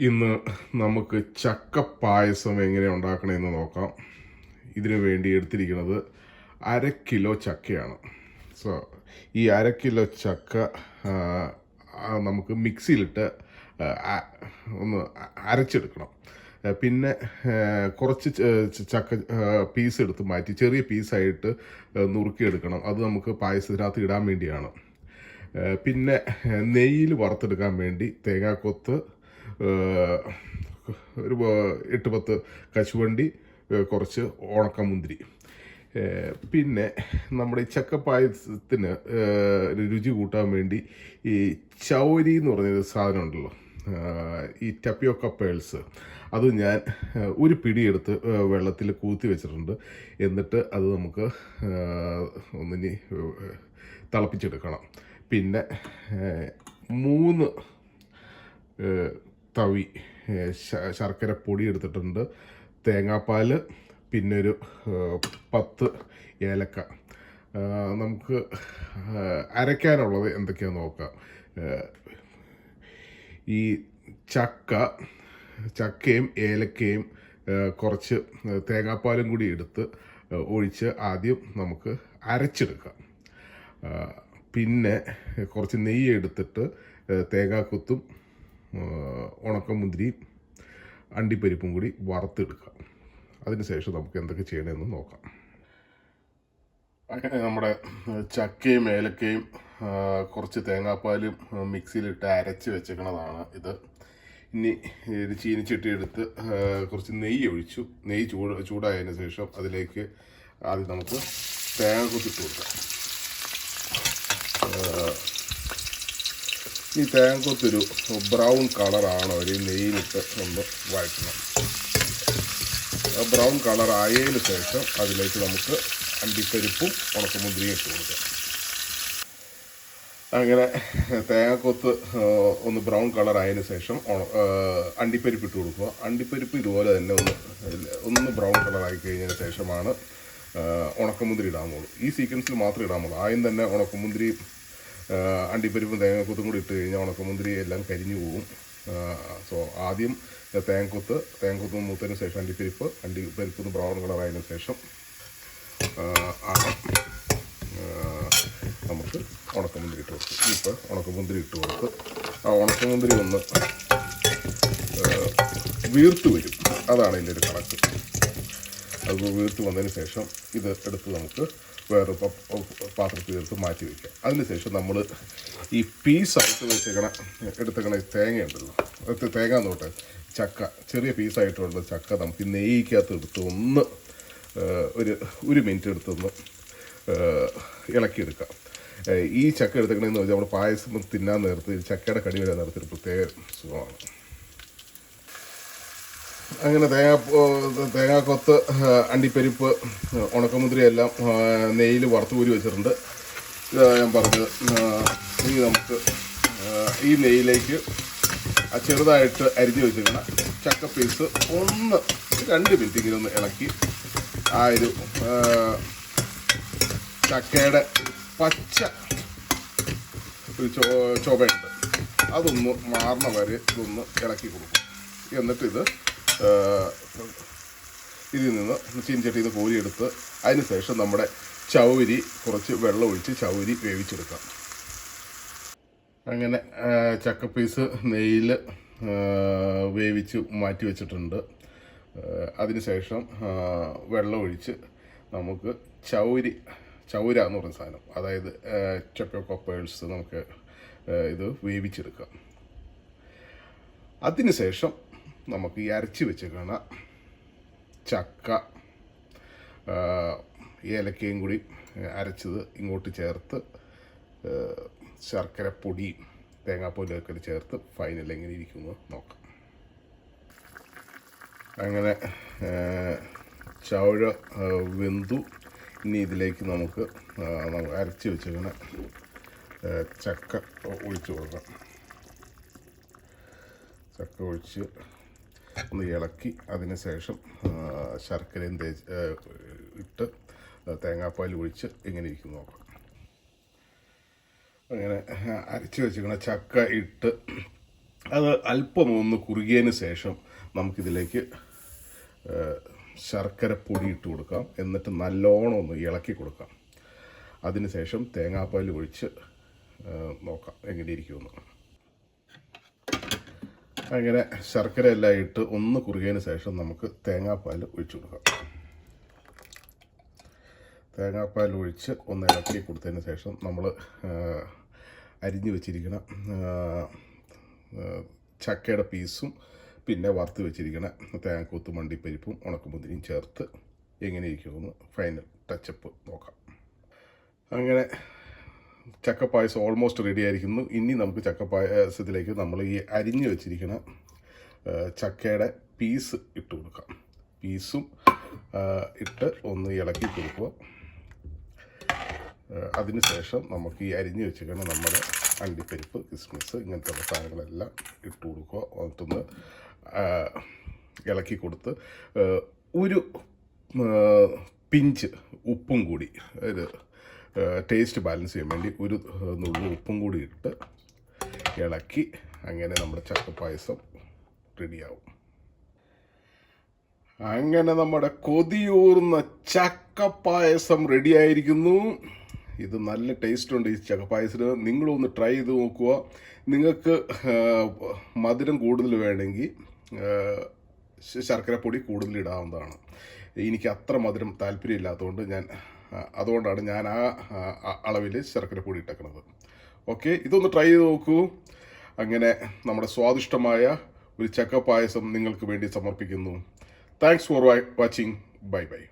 ഇന്ന് നമുക്ക് ചക്ക പായസം എങ്ങനെ ഉണ്ടാക്കണമെന്ന് നോക്കാം. ഇതിനു വേണ്ടി എടുത്തിരിക്കുന്നത് 1/2 കിലോ ചക്കയാണ്. സോ ഈ 1/2 കിലോ ചക്ക നമുക്ക് മിക്സിയിലിട്ട് ഒന്ന് അരച്ചെടുക്കണം. പിന്നെ കുറച്ച് ചക്ക പീസ് എടുത്ത് മാറ്റി ചെറിയ പീസായിട്ട് നുറുക്കിയെടുക്കണം. അത് നമുക്ക് പായസത്തിനകത്ത് ഇടാൻ വേണ്ടിയാണ്. പിന്നെ നെയ്യിൽ വറുത്തെടുക്കാൻ വേണ്ടി തേങ്ങാക്കൊത്ത്, ഒരു 8-10 കശുവണ്ടി, കുറച്ച് ഉണക്കമുന്തിരി. പിന്നെ നമ്മുടെ ഈ ചക്കപ്പായസത്തിന് രുചി കൂട്ടാൻ വേണ്ടി ഈ ചൗരി എന്ന് പറഞ്ഞൊരു സാധനം ഉണ്ടല്ലോ, ഈ ടപ്പിയോക്ക പേൾസ്, അത് ഞാൻ ഒരു പിടിയെടുത്ത് വെള്ളത്തിൽ കൂത്തി വെച്ചിട്ടുണ്ട്. എന്നിട്ട് അത് നമുക്ക് ഒന്നിനി തിളപ്പിച്ചെടുക്കണം. പിന്നെ 3 തവി ശർക്കര പൊടി എടുത്തിട്ടുണ്ട്, തേങ്ങാപ്പാൽ, പിന്നെ ഒരു 10 ഏലക്ക. നമുക്ക് അരയ്ക്കാനുള്ളത് എന്തൊക്കെയാണെന്ന് നോക്കാം. ഈ ചക്കയും ഏലക്കയും കുറച്ച് തേങ്ങാപ്പാലും കൂടി എടുത്ത് ഒഴിച്ച് ആദ്യം നമുക്ക് അരച്ചെടുക്കാം. പിന്നെ കുറച്ച് നെയ്യ് എടുത്തിട്ട് തേങ്ങാക്കൊത്തും ഉണക്കമുന്തിരിയും അണ്ടിപ്പരിപ്പും കൂടി വറുത്തെടുക്കാം. അതിനുശേഷം നമുക്ക് എന്തൊക്കെ ചെയ്യണമെന്ന് നോക്കാം. അങ്ങനെ നമ്മുടെ ചക്കയും ഏലക്കയും കുറച്ച് തേങ്ങാപ്പാലും മിക്സിയിലിട്ട് അരച്ച് വെച്ചേക്കണതാണ് ഇത്. ഇനി ഇത് ചീനിച്ചട്ടി എടുത്ത് കുറച്ച് നെയ്യ് ഒഴിച്ചു. നെയ്യ് ചൂടായതിനു ശേഷം അതിലേക്ക് ആദ്യം നമുക്ക് തേങ്ങാക്കൊത്തിട്ട് കൊടുക്കാം. ഈ തേങ്ങക്കൊത്തൊരു ബ്രൗൺ കളറാണ് ഒരു നെയ്യിലിട്ട് ഒന്ന് വഴറ്റണം. ബ്രൗൺ കളർ ആയതിനു ശേഷം അതിലേക്ക് നമുക്ക് അണ്ടിപ്പരിപ്പും ഉണക്കമുന്തിരിയും ഇട്ട് കൊടുക്കാം. അങ്ങനെ തേങ്ങക്കൊത്ത് ഒന്ന് ബ്രൗൺ കളർ ആയതിനു ശേഷം അണ്ടിപ്പരിപ്പ് ഇട്ട് കൊടുക്കുക. അണ്ടിപ്പരിപ്പ് ഇതുപോലെ തന്നെ ഒന്ന് ബ്രൗൺ കളർ ആയി കഴിഞ്ഞതിന് ശേഷമാണ് ഉണക്കമുന്തിരി ഇടാമുള്ളൂ. ഈ സീക്വൻസിൽ മാത്രമേ ഇടാമുള്ളൂ. ആദ്യം തന്നെ ഉണക്കമുന്തിരി, അണ്ടിപ്പരിപ്പും തേങ്ങക്കൊത്തും കൂടി ഇട്ട് കഴിഞ്ഞാൽ ഉണക്കമുന്തിരി എല്ലാം കരിഞ്ഞു പോകും. സോ ആദ്യം തേങ്ങക്കൊത്ത് മൂത്തതിന് ശേഷം അണ്ടിപ്പരിപ്പ് ബ്രൗൺ കളർ ആയതിനു ശേഷം ആണ് നമുക്ക് ഉണക്കമുന്തിരി ഇട്ട് കൊടുക്കും. ഇപ്പോൾ ഉണക്കമുന്തിരി ഇട്ട് കൊടുത്ത് ആ ഉണക്കമുന്തിരി ഒന്ന് വീർത്ത് വരും. അതാണ് ഇതിൻ്റെ ഒരു കണക്ക്. അത് വീർത്ത് വന്നതിന് ശേഷം ഇത് എടുത്ത് നമുക്ക് വേറെ പാത്രത്തിൽ എടുത്ത് മാറ്റി വയ്ക്കാം. അതിനുശേഷം നമ്മൾ ഈ പീസായിട്ട് എടുത്തേക്കണ തേങ്ങയുണ്ടല്ലോ, തേങ്ങ നോട്ടെ ചക്ക, ചെറിയ പീസായിട്ടുള്ള ചക്ക നമുക്ക് നെയ്ക്കകത്ത് എടുത്ത് ഒന്ന് ഒരു മിനിറ്റ് എടുത്തൊന്ന് ഇളക്കിയെടുക്കാം. ഈ ചക്ക എടുത്തേക്കണമെന്ന് വെച്ചാൽ നമ്മുടെ പായസം തിന്നാൻ നേരത്ത് ചക്കയുടെ കടി വരാൻ നേരത്തെ ഒരു പ്രത്യേക സുഖമാണ്. അങ്ങനെ തേങ്ങാക്കൊത്ത്, അണ്ടിപ്പരിപ്പ്, ഉണക്കമുന്തിരി എല്ലാം നെയ്യിൽ വറുത്ത് കോരി വെച്ചിട്ടുണ്ട്. ഞാൻ പറഞ്ഞത്, ഇനി നമുക്ക് ഈ നെയ്യിലേക്ക് ചെറുതായിട്ട് അരിഞ്ഞ് വെച്ചിരിക്കുന്ന ചക്ക പീസ് 1-2 മിനിറ്റ് ഇങ്ങനെ ഒന്ന് ഇളക്കി ആ ഒരു ചക്കയുടെ പച്ച ഒരു ചുവയുണ്ട് അതൊന്ന് മാറണ വരെ ഇതൊന്ന് ഇളക്കി കൊടുക്കും. എന്നിട്ട് ഇതിൽ നിന്ന് ചീനിച്ചട്ടിയിൽ നിന്ന് കോരിയെടുത്ത് അതിന് ശേഷം നമ്മുടെ ചൗരി കുറച്ച് വെള്ളം ഒഴിച്ച് ചൗരി വേവിച്ചെടുക്കാം. അങ്ങനെ ചക്ക പീസ് നെയ്യിൽ വേവിച്ച് മാറ്റി വെച്ചിട്ടുണ്ട്. അതിനുശേഷം വെള്ളം ഒഴിച്ച് നമുക്ക് ചൗര എന്ന് പറയുന്ന സാധനം, അതായത് ടപ്പിയോക്ക പേൾസ്, നമുക്ക് ഇത് വേവിച്ചെടുക്കാം. അതിനുശേഷം നമുക്ക് ഈ അരച്ച് വെച്ചേക്കണ ചക്ക, ഏലക്കയും കൂടി അരച്ചത് ഇങ്ങോട്ട് ചേർത്ത് ശർക്കര പൊടിയും തേങ്ങാപ്പൊടിയൊക്കെ ചേർത്ത് ഫൈനൽ എങ്ങനെ ഇരിക്കുന്നത് നോക്കാം. അങ്ങനെ ചൗര വെന്തു. ഇനി ഇതിലേക്ക് നമുക്ക് അരച്ച് വെച്ചിങ്ങനെ ചക്ക ഒഴിച്ച് കൊടുക്കാം. ചക്ക ഒഴിച്ച് ഒന്ന് ഇളക്കി അതിന് ശേഷം ശർക്കരയും ഇട്ട് തേങ്ങാപ്പാൽ ഒഴിച്ച് എങ്ങനെ ഇരിക്കും നോക്കാം. അങ്ങനെ അരച്ച് വെച്ചിരിക്കുന്ന ചക്ക ഇട്ട് അത് അല്പം ഒന്ന് കുറുകിയതിന് ശേഷം നമുക്കിതിലേക്ക് ശർക്കര പൊടി ഇട്ട് കൊടുക്കാം. എന്നിട്ട് നല്ലോണം ഒന്ന് ഇളക്കി കൊടുക്കാം. അതിനുശേഷം തേങ്ങാപ്പാൽ ഒഴിച്ച് നോക്കാം എങ്ങനെ ഇരിക്കുമെന്ന്. അങ്ങനെ ശർക്കര എല്ലാം ഇട്ട് ഒന്ന് കുറുകിയതിന് ശേഷം നമുക്ക് തേങ്ങാപ്പാൽ ഒഴിച്ചു കൊടുക്കാം. തേങ്ങാപ്പാൽ ഒഴിച്ച് ഒന്ന് ഇളക്കി കൊടുത്തതിന് ശേഷം നമ്മൾ അരിഞ്ഞു വെച്ചിരിക്കുന്ന ചക്കയുടെ പീസും പിന്നെ വറുത്ത് വെച്ചിരിക്കുന്ന തേങ്ങാക്കൊത്തും അണ്ടിപ്പരിപ്പും ഉണക്കമുന്തിരിയും ചേർത്ത് എങ്ങനെ ഇരിക്കുമെന്ന് ഫൈനൽ ടച്ചപ്പ് നോക്കാം. അങ്ങനെ ചക്കപ്പായസം ഓൾമോസ്റ്റ് റെഡി ആയിരിക്കുന്നു. ഇനി നമുക്ക് ചക്കപ്പായസത്തിലേക്ക് നമ്മൾ ഈ അരിഞ്ഞു വെച്ചിരിക്കുന്ന ചക്കയുടെ പീസ് ഇട്ട് കൊടുക്കാം. പീസും ഇട്ട് ഒന്ന് ഇളക്കി കൊടുക്കുക. അതിനുശേഷം നമുക്ക് ഈ അരിഞ്ഞു വെച്ചിരിക്കുന്ന നമ്മുടെ അണ്ടിപ്പരിപ്പ്, കിസ്മിസ് ഇങ്ങനത്തെ സാധനങ്ങളെല്ലാം ഇട്ട് കൊടുക്കുക. എന്നിട്ടൊന്ന് ഇളക്കി കൊടുത്ത് ഒരു പിഞ്ച് ഉപ്പും കൂടി, ഒരു ടേസ്റ്റ് ബാലൻസ് ചെയ്യാൻ വേണ്ടി ഒരു നുള്ളു ഉപ്പും കൂടി ഇട്ട് ഇളക്കി അങ്ങനെ നമ്മുടെ ചക്കപ്പായസം റെഡിയാവും. അങ്ങനെ നമ്മുടെ കൊതിയൂർന്ന ചക്കപ്പായസം റെഡിയായിരിക്കുന്നു. ഇത് നല്ല ടേസ്റ്റ് ഉണ്ട് ഈ ചക്കപ്പായസത്തിന്. നിങ്ങളൊന്ന് ട്രൈ ചെയ്ത് നോക്കുക. നിങ്ങൾക്ക് മധുരം കൂടുതൽ വേണമെങ്കിൽ ശർക്കരപ്പൊടി കൂടുതൽ ഇടാവുന്നതാണ്. എനിക്ക് അത്ര മധുരം താല്പര്യമില്ലാത്തതുകൊണ്ട് അതുകൊണ്ടാണ് ഞാൻ ആ അളവിൽ ശർക്കരപ്പൊടി ഇട്ടേക്കുന്നത്. ഓക്കെ, ഇതൊന്ന് ട്രൈ ചെയ്ത് നോക്കൂ. അങ്ങനെ നമ്മുടെ സ്വാദിഷ്ടമായ ഒരു ചക്കപ്പായസം നിങ്ങൾക്ക് വേണ്ടി സമർപ്പിക്കുന്നു. Thanks for watching. Bye bye.